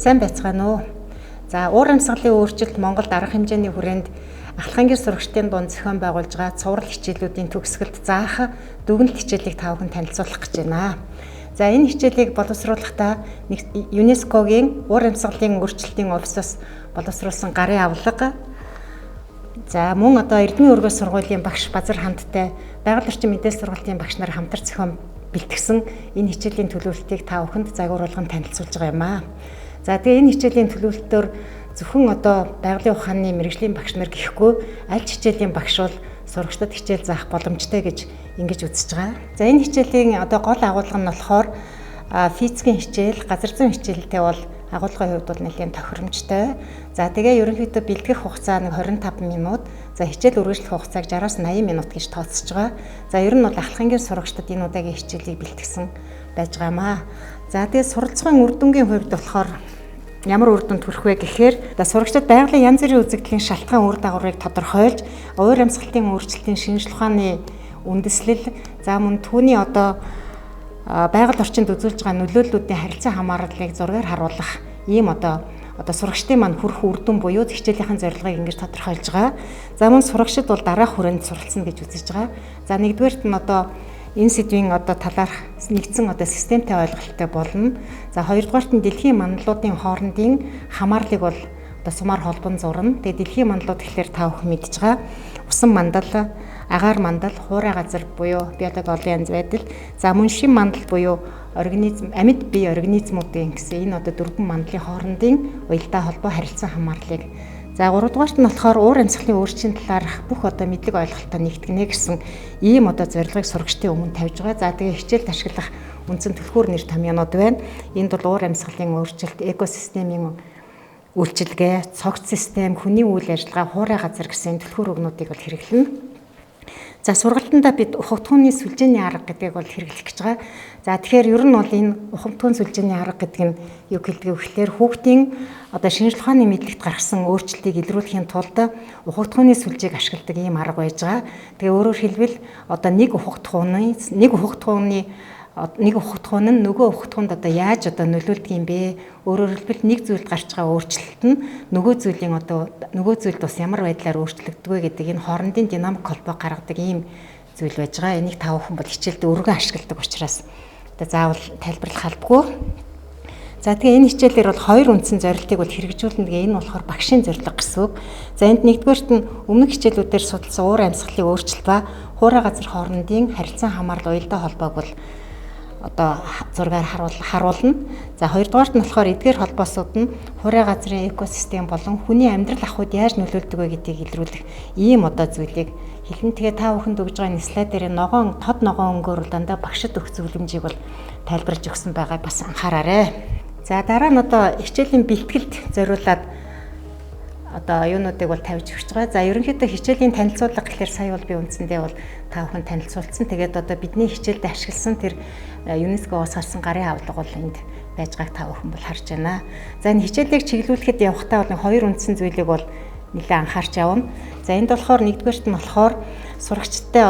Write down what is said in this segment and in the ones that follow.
Сайн байцгаана уу. За уур амьсгалын өөрчлөлт Монголд арга хэмжээний хүрээнд ахлахын гэр сурагчдын дунд зохион байгуулж байгаа цуврал хичээлүүдийн төгсгөлд заах дүгнэлт хичээлийг та бүхэнд танилцуулах гэж байна. За энэ хичээлийг боловсруулахдаа ЮНЕСКОгийн уур амьсгалын өөрчлөлтийн офисоос боловсруулсан гарын авлага, за мөн Эрдэнэ өргөө сургуулийн багш Базар хамттай байгаль орчин мэдээлэл сургуулийн багш нар хамтар зохион бэлтгэсэн энэ хичээлийн төлөвлөлтийг та бүхэнд загварлан танилцуулж байгаа юм аа. За тэгээ энэ хичээлийн төлөвлөлтөөр зөвхөн байгалийн ухааны мэрэгжлийн багш нар гэхгүй аль хичээлийн багш бол сурагчдад хичээл заах боломжтой гэж ингэж үзэж байгаа. За энэ хичээлийн гол агуулга нь болохоор физикийн хичээл, газар зүйн хичээлтэй бол агуулгын хувьд бол нэлээд тохиромжтой. За тэгээ ерөнхийдөө бэлтгэх хугацаа 25 минут, за хичээл үргэлжлэх хугацааг 60-аас 80 минут гэж тооцож байгаа. За ер нь бол ахлахын гэр сурагчдад энэ удаагийн хичээлийг бэлтгэсэн байж байгаамаа. За тэгээ суралцлагын үр дүнгийн хувьд болохоор ямар үр дүнд хүрэх вэ гэхээр сурагчдад байгалийн янз бүрийн үзэгдлийн шалтгаан үр дагаврыг тодорхойлж, уур амьсгалын өөрчлөлтийн шинжлэх ухааны үндэслэл, за мөн түүний байгаль орчинд үзүүлж байгаа нөлөөллүүдийн харилцан хамаарлыг зургаар харуулах ийм сурагчдын маань хүрэх үр дүн буюу хичээлийнхэн зорилгыг ингэж тодорхойлж байгаа. За мөн сурагчид бол дараах хүрээнд суралцна гэж үзэж байгаа. За нэгдүгээрт нь энэ сэдвийн талаарх нэгдсэн системтэй ойлголттой болно. За хоёрдугаарт нь дэлхийн мандлуудын хоорондын хамаарлыг бол сумаар холбон зурна. Тэгээ дэлхийн мандлууд гэхэлэр та бүхэн мэдж байгаа. Усан мандал, агаар мандал, хуурай газар буюу биологи олон янз байдал. За мөн шин мандал буюу амьд бие организмуудын гэсэн энэ дөрвөн мандлын хоорондын уялдаа холбоо харилцан хамаарлыг. За гуравдугаарт нь болохоор уур амьсгалын өөрчлөлтийн талаарх бүх мэдлэг ойлголтоо нэгтгэнэ гэсэн ийм зорилгыг сурагчдын өмнө тавьж байгаа. За тэгээ хичээлд ашиглах үндсэн түлхүүр нэр томьёонууд байна. Энд бол уур амьсгалын өөрчлөлт, экосистемийн үйлчилгээ, цогц систем, хүний үйл ажиллагаа, хуурай газар гэсэн түлхүүр өгнүүдийг бол хэрэглэнэ. За сургалтандаа бид ухамтгууны сүлжээний арга гэдгийг бол хэрэглэх гэж байгаа. За тэгэхээр ер нь бол энэ ухамтгуун сүлжээний арга гэдэг нь юу хэлдэг вэ гэхээр хүүхдийн шинжлэх ухааны мэдлэгт гаргасан өөрчлөлтийг илрүүлэхийн тулд ухамтгууны сүлжээг ашигладаг ийм арга байж байгаа. Тэгээ өөрөөр хэлбэл нэг ухамтгуун нь нөгөө ухамтгуунд яаж нөлөөлдөг юм бэ? Өөрөөр хэлбэл нэг зүйлд гарч байгаа өөрчлөлт нь нөгөө зүйлд бас ямар байдлаар өөрчлөгддөг вэ гэдэг энэ хоорондын динамик холбоо гаргадаг ийм зүйл байж байгаа. Энийг та бүхэн бол хичээлд өргөн ашигладаг учраас заавал тайлбарлах албагүй. За тэгээ энэ хичээлээр бол хоёр үндсэн зорилтыг бол хэрэгжүүлнэ гэх энэ болохоор багшийн зорилго гэсэн үг. За энд нэгдүгээрт нь өмнөх хичээлүүдээр судалсан уур амьсгалын өөрчлөлт ба хуурай газар хоорондын харилцан хамаарал уялдаа холбоог бол зургаар харуулна. За хоёрдугаарт нь болохоор эдгээр холбоосууд нь хуурай газрын экосистем болон хүний амьдрал ахуйд яаж нөлөөлдөг вэ гэдгийг илрүүлэх ийм зүйлийг хэлнэ. Тэгээ та бүхэнд өгж байгаа энэ слайд дээр тод ногоон өнгөөр дандаа багшид өгөх зөвлөмжийг бол тайлбарлаж өгсөн байгаа бас анхаараарай. За дараа нь хичээлийн бэлтгэлд зориулаад юунуудыг бол тавьж өгч байгаа. За ерөнхийдөө хичээлийн танилцуулга гэхээр сая бол би үндсэндээ бол та бүхэн танилцуулсан. Тэгээд бидний хичээлд ашигласан тэр ЮНЕСКО-оос гарсан гарын авлага бол энд байж байгааг та бүхэн бол харж байна. За энэ хичээлийг чиглүүлэхэд явахдаа бол хоёр үндсэн зүйлийг бол нэлээд анхаарч явна. За энд болохоор нэгдүгээрт нь болохоор сурагчдтай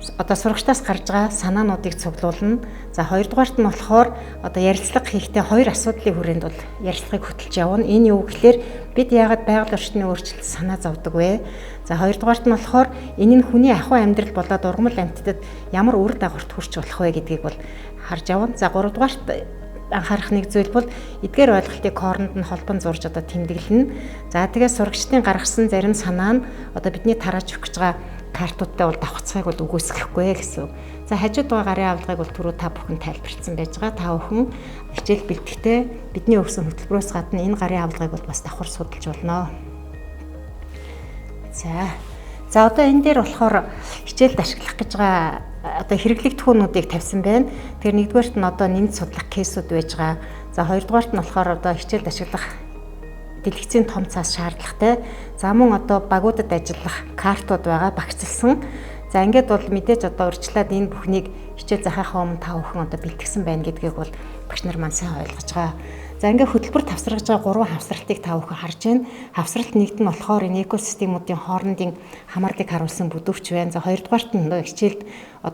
сурагчдаас гарч байгаа санаануудыг цуглуулна. За хоёрдугаарт нь болохоор ярилцлага хийхдээ хоёр асуудлын хүрээнд бол ярилцлагыг хөтөлж явна. Энэ юу гэхээр бид яагаад байгаль орчны өөрчлөлт санаа зовдөг вэ? За хоёрдугаарт нь болохоор энэ нь хүний ахуй амьдрал болоод ургамал амьтдад ямар үр дагаварт хүрч болох вэ гэдгийг бол харж явна. За гуравдугаарт анхаарах нэг зүйл бол эдгээр ойлголтыг хооронд нь холбон зурж тэмдэглэнэ. За тэгээ сурагчдын гаргасан зарим санаа нь бидний тарааж өгч байгаа картуудтай бол давхцахыг бол үгүйсгэхгүй гэсэн. За хажууд байгаа гарын авлагыг бол түрүү та бүхэн тайлбарлсан байж байгаа. Та бүхэн хичээл бэлтгэхдээ бидний өгсөн хөтөлбөрөөс гадна энэ гарын авлагыг бол бас давхар судалж болно. За энэ дээр болохоор хичээлд ашиглах гэж байгаа хэрэглэх түүнүүдийг тавьсан байна. Тэр нэгдүгээрт нь нэмж судлах кейсүүд байж байгаа. За хоёрдугаарт нь болохоор хичээлд ашиглах дэлгэцийн том цаас шаардлагатай. За мөн багуудад ажиллах картууд байгаа багцлсан. За ингээд бол мэдээж урьдчилаад энэ бүхнийг хичээл заахаа өмнө та бүхэн бэлтгэсэн байна гэдгийг бол багш нар маань сайн ойлгож байгаа. За ингээд хөтөлбөр тавсаргаж байгаа 3 хавсралтыг та бүхэн харж байна. Хавсралт нэгт нь болохоор энэ экосистемүүдийн хоорондын хамаарлыг харуулсан бүдүүвч байна. За хоёрдугаарт нь хичээлд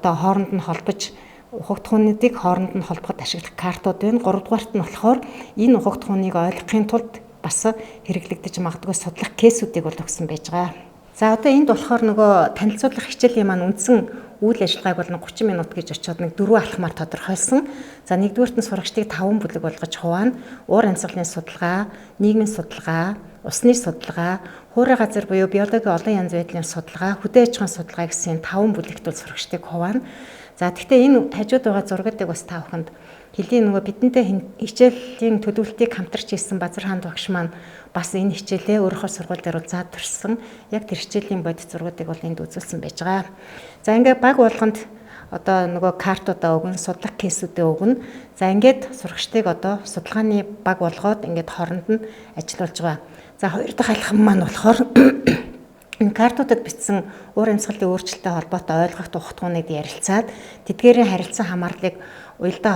хооронд нь холбож ухагтхуунуудыг хооронд нь холбоход ашиглах картууд байна. 3 дугаарт нь болохоор энэ ухагтхууныг ойлгохын тулд бас хэрэглэгдэж магадгүй судлах кейсүүдийг бол өгсөн байж байгаа. За одоо энд болохоор нөгөө танилцуулах хичээлийн маань үндсэн үйл ажиллагааг бол 30 минут гэж очиод 4 алхмаар тодорхойлсон. За нэгдүгüүрт нь сурагчдыг 5 бүлэг болгож хуваана. Уур амьсгалын судалгаа, нийгмийн судалгаа, усны судалгаа, хуурай газар буюу биологийн олон янз байдлын судалгаа, хөдөө аж ахуйн судалгаа гэсэн 5 бүлэгт бол сурагчдыг хуваана. За гэхдээ энэ хажууд байгаа зургуудыг бас та бүхэнд хэлийн нөгөө бидэнтэй хичээлийн төлөвлөлтийг хамтарч хийсэн Базар хаан багш маань бас энэ хичээлээ өөрийнхөө сургууль дээр заадварсан. Яг тэр хичээлийн бодит зургуудыг бол энд үзүүлсэн байж байгаа. За ингээд баг болгонд одоо нөгөө картуудаа өгнө, судлах кейсүүдээ өгнө. За ингээд сурагчдыг одоо судалгааны баг болгоод ингээд хооронд нь ажиллуулж байгаа. За хоёр дахь алхам маань болохоор энэ картуудад бичсэн уур амьсгалын өөрчлөлттэй холбоотой ойлгох тухтгууныг ярилцаад тэдгээрийн харилцан хамаарлыг уялдаа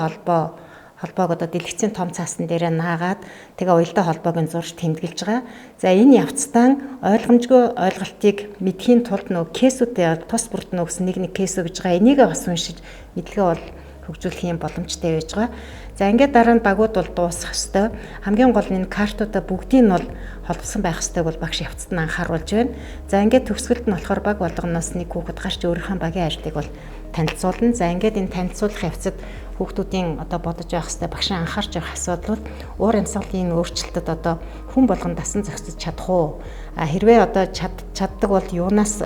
холбоог одоо дэлгэцийн том цаасан дээр наагаад тэгээ уялдаа холбоог нь зурж тэмдэглэж байгаа. За энэ явцдаа ойлгомжгүй ойлголтыг мэдхийн тулд нөгөө кейсүүдээ тус бүрд нөгсөн нэг кейс өгж байгаа. Энийг бас уншиж мэдлэгээ бол хөгжүүлэх юм боломжтой байж байгаа. За ингээд дараа нь багууд бол дуусах ёстой. Хамгийн гол нь энэ картуудаа бүгдийг нь бол холбосон байх ёстойг бол багш явцад нь анхааруулж байна. За ингээд төгсгөлд нь болохоор баг болгоноос нэг хүүхэд гарч өөрийнхөө багийн ажлыг бол танилцуулна. За ингээд энэ танилцуулах явцад хүүхдүүдийн одоо бодож байх ёстой багшаа анхаарч явах асуудал бол уур амьсгалын өөрчлөлтөд одоо хүн болгон дасан зохицож чадах уу? Хэрвээ одоо чаддаг бол юунаас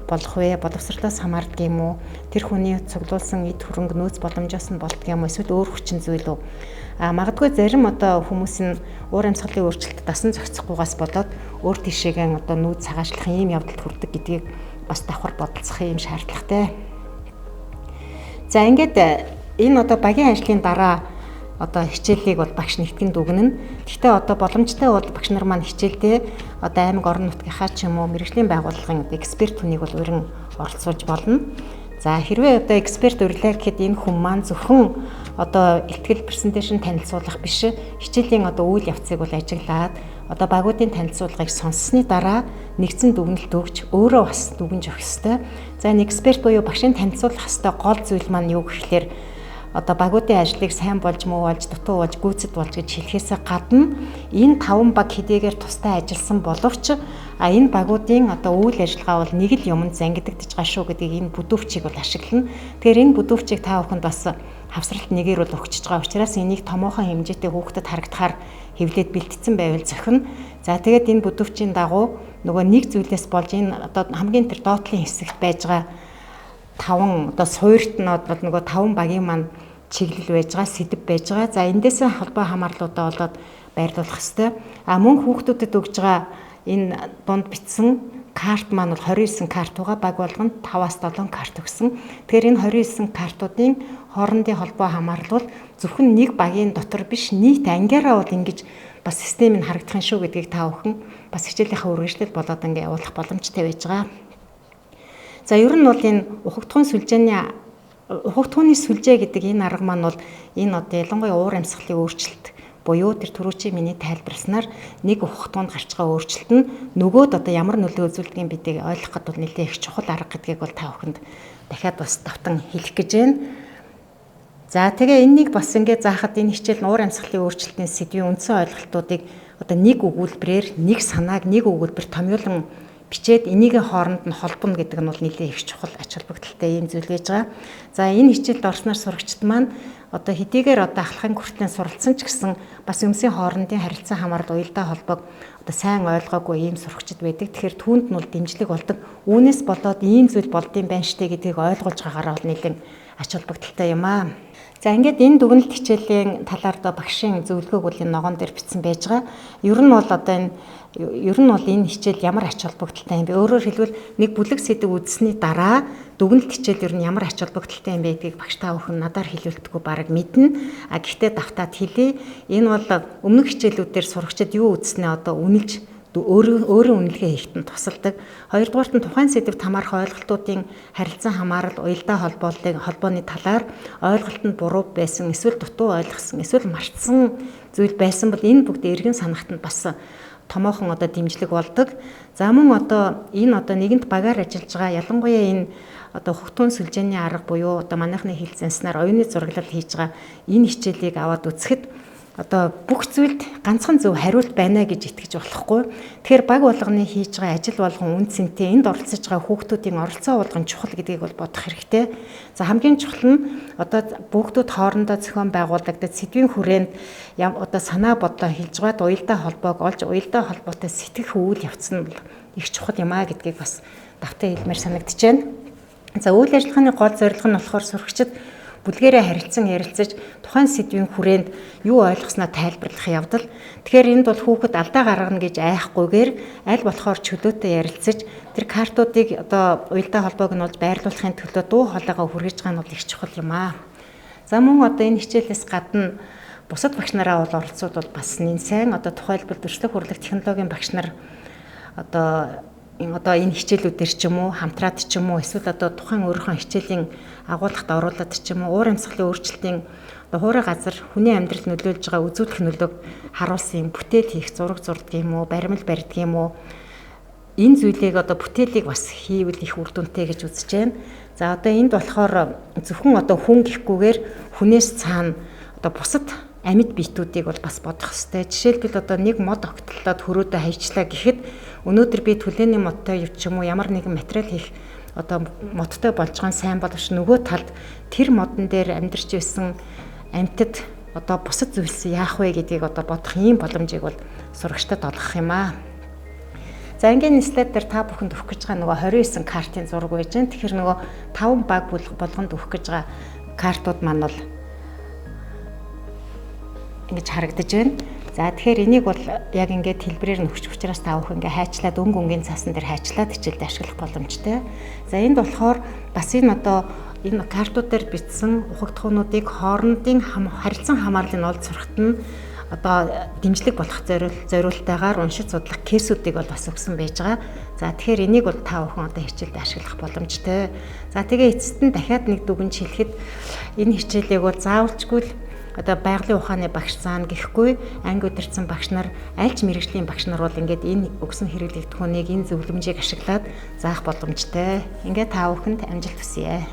болох вэ? Боловсролоос хамаардаг юм уу? Тэр хүний цуглуулсан эд хөрөнгө нөөц боломжоос нь болдог юм уу? Эсвэл өөр хүчин зүйл үү? Магадгүй зарим одоо хүмүүс нь уур амьсгалын өөрчлөлтөд дасан зохицохгүйгаас болоод өөр тишээгээ одоо нүүд цагаачлах ийм явдалд хүрдэг гэдгийг бас давхар бодолцох юм шаардлагатай. За ингээд энэ одоо багийн ажлын дараа одоо хичээлийг бол багш нэгтгэн дүгнэнэ. Гэхдээ одоо боломжтой бол багш нар маань хичээлдээ одоо аймаг орон нутгийнхаа ч юм уу мэргэжлийн байгууллагын эксперт хүнийг бол урин оролцуулж болно. За хэрвээ одоо эксперт урилаа гэхэд энэ хүн маань зөвхөн одоо ихтгэл презентацийн танилцуулах биш хичээлийн одоо үйл явцыг бол ажиглаад одоо багуудын танилцуулгыг сонссны дараа нэгдсэн дүгнэлт өгч өөрөө бас дүгнж өгөх ёстой. За энэ эксперт буюу багшийн танилцуулах ёстой гол зүйл маань юу гэхээр одоо багуудын ажлыг сайн болж муу болж дутуу болж гүйцэд болж гэж хэлэхээс гадна энэ 5 баг хэдийгээр тустай ажилласан боловч энэ багуудын одоо үйл ажиллагаа бол нэг л юмд зангидагдаж байгаа шүү гэдгийг энэ бүдүүвчийг бол ашиглана. Тэгэхээр энэ бүдүүвчийг та бүхэнд бас хавсралт нэгээр бол өгчөж байгаа учраас энийг томоохон хэмжээтэй хүүхдэд харагдахаар хэвлээд бэлтгэсэн байвал зохино. За тэгээд энэ бүдүүвчийн дагуу нөгөө нэг зүйлээс болж энэ одоо хамгийн тэр доотлын хэсэгт байж байгаа 5 одоо суурьт нь одоо нөгөө 5 багийн маань чиглэл байж байгаа, сэдв байж байгаа. За эндээс холбоо хамаарлуудаа болоод байрлуулах ёстой. Мөн хүүхдүүдэд өгж байгаа энэ дунд бичсэн карт маань бол 29 карт байгаа. Баг болгонд 5-аас 7 карт өгсөн. Тэгэхээр энэ 29 картуудын хоорондын холбоо хамаарлал зөвхөн нэг багийн дотор биш нийт ангиараа бол ингэж бас систем нь харагдах юм шүү гэдгийг та бүхэн бас хичээлийнхаа үргэлжлэл болоод ингээ явуулах боломжтой байж байгаа. За ер нь бол энэ ухагтхууны сүлжээ гэдэг энэ арга маань бол энэ одоо ялангуяа уур амьсгалын өөрчлөлт буюу тэр түрүүчийн миний тайлбарласнаар нэг ухагтхуунд гарч байгаа өөрчлөлт нь нөгөөд одоо ямар нөлөө үзүүлдгийг бидийг ойлгоход бол нэлээд их чухал арга гэдгийг бол та бүхэнд дахиад бас давтан хэлэх гэж байна. За тэгээ энэнийг бас ингээд заахад энэ хичээл уур амьсгалын өөрчлөлтийн сэдвийн үндсэн ойлголтуудыг одоо нэг өгүүлбэрээр нэг санааг нэг өгүүлбэр томьёолон бичээд энийг хооронд нь холбоно гэдэг нь бол нэлээд их чухал ач холбогдолтой юм зүйл байж байгаа. За энэ хичээлд орсноор сурагчид маань одоо хэдийгээр одоо ахлахын хүртлэн суралцсан ч гэсэн бас өмсийн хоорондын харилцан хамаарал уялдаа холбоог одоо сайн ойлгоогүй ийм сурагчид байдаг. Тэгэхээр түүнд нь бол дэмжлэг болдог. Үүнээс болоод ийм зүйл болдсон байх штэ гэдгийг ойлгуулж байгаагаараа бол нэлээд ач холбогдолтой юм аа. За ингээд энэ дүгнэлт хичээлийн талаар доо багшийн зөвлөгөөг бол энэ ногоон дээр бичсэн байж байгаа. Ер нь бол энэ хичээл ямар ач холбогдолтой юм бэ? Өөрөөр хэлбэл нэг бүлэг сэдв үзсний дараа дүгнэлт хичээл ер нь ямар ач холбогдолтой юм бэ гэдгийг багш та бүхэн надаар хэлүүлдэггүй бараг мэднэ. Гэхдээ давтаад хэлье. Энэ бол өмнөх хичээлүүдээр сурагчид юу үзснээ одоо үнэлж өөрийн үнэлгээ хийхэд нь тусалдаг. Хоёрдугаарт нь тухайн сэдвт хамаарах ойлголтуудын харилцан хамаарал уялдаа холбооны талаар ойлголт нь буруу байсан, эсвэл дутуу ойлгосон, эсвэл мартсан зүйл байсан бол энэ бүгд эргэн санахад нь бас томоохон одоо дэмжлэг болдог. За мөн одоо энэ одоо нэгэнт багаар ажиллаж байгаа ялангуяа энэ одоо хөгтөн сүлжээний арга буюу одоо манайхны хэлцэнснээр оюуны зураглал хийж байгаа энэ хичээлийг аваад үзэхэд одоо бүх зүйлд ганцхан зөв хариулт байна гэж итгэж болохгүй. Тэгэхээр баг болгоны хийж байгаа ажил болгон үн цэнтэй энд оролцож байгаа хүүхдүүдийн оролцоо болгон чухал гэдгийг бол бодох хэрэгтэй. За хамгийн чухал нь одоо бүгдүүд хоорондоо зохион байгуулагдаж сэдвийн хүрээнд одоо санаа бодлоо хэлж байгаад уялдаа холбоог олж уялдаа холбоотой сэтгэх үйл явц нь их чухал юм а гэдгийг бас давтан хэлмээр санагдаж байна. За үйл ажиллагааны гол зорилго нь болохоор сурагчид бүлгээрээ харилцан ярилцаж тухайн сэдвийн хүрээнд юу ойлгосноо тайлбарлах явдал. Тэгэхээр энд бол хүүхэд алдаа гаргана гэж айхгүйгээр аль болохоор чөлөөтэй ярилцаж тэр картуудыг одоо уялдаа холбоог нь болж байрлуулахын төлөө дуу хоолойгоо хүргэж байгаа нь бол их чухал юм аа. За мөн одоо энэ хичээлээс гадна бусад багш нараа бол оролцоод бол бас нэн сайн одоо тухайлбал төршлөх хурлах технологийн багш нар одоо энэ хичээлүүдээр ч юм уу хамтраад ч юм уу эсвэл одоо тухайн өөрийнхөө хичээлийн агуулгад оруулаад ч юм уу уур амьсгалын өөрчлөлтийн хуурай газар хүний амьдралд нөлөөлж байгаа үзүүлэх нөлөөг харуулсан бүтээл хийх зураг зурдаг юм уу баримл барьдаг юм уу энэ зүйлийг одоо бүтээлийг бас хийвэл их үр дүнтэй гэж үзэж байна. За одоо энд болохоор зөвхөн одоо хүн гэхгүйгээр хүнээс цаана одоо бусад амьд биетүүдийг бол бас бодох хэрэгтэй. Жишээлбэл одоо нэг мод огтлоод хөрөөдөө хайчлаа гэхэд өнөөдөр би түлээний модтой юу ч юм уу ямар нэгэн материал хийх одоо модтой болж байгаа нь сайн боловч нөгөө талд тэр модон дээр амьдарч байсан амьтад одоо бусад зүйлс яах вэ гэдгийг одоо бодох ийм боломжийг бол сурагчдад олгох юм аа. За ингийн слайд дээр та бүхэнд өгөх гэж байгаа нөгөө 29 картын зураг байж байна. Тэгэхээр нөгөө 5 баг болгонд өгөх гэж байгаа картууд маань бол ингэж харагдаж байна. За тэгэхээр энийг бол яг ингээд хэлбэрээр нөхч учраас та бүхэн ингээ хайчлаад өнгийн цаасан дээр хайчлаад хичээлд ашиглах боломжтой. За энд болохоор бас энэ одоо энэ картууд дээр бичсэн ухагдхуунуудыг хоорондын харилцан хамаарлын олд сурахт нь одоо дэмжлэг болох зориултайгаар уншиж судлах кейсүүдийг бол бас өгсөн байж байгаа. За тэгэхээр энийг бол та бүхэн одоо хичээлд ашиглах боломжтой. За тэгээ эцэст нь дахиад нэг дүгнж хэлэхэд энэ хичээлийг бол заавалчгүй одоо байгалийн ухааны багш заана гэхгүй анги удирдсан багш нар аль ч мэрэгжлийн багш нар бол ингээд энэ өгсөн хэрэглэгдэхүүнийг энэ зөвлөмжийг ашиглаад заах боломжтой. Ингээд та бүхэнд амжилт хүсье.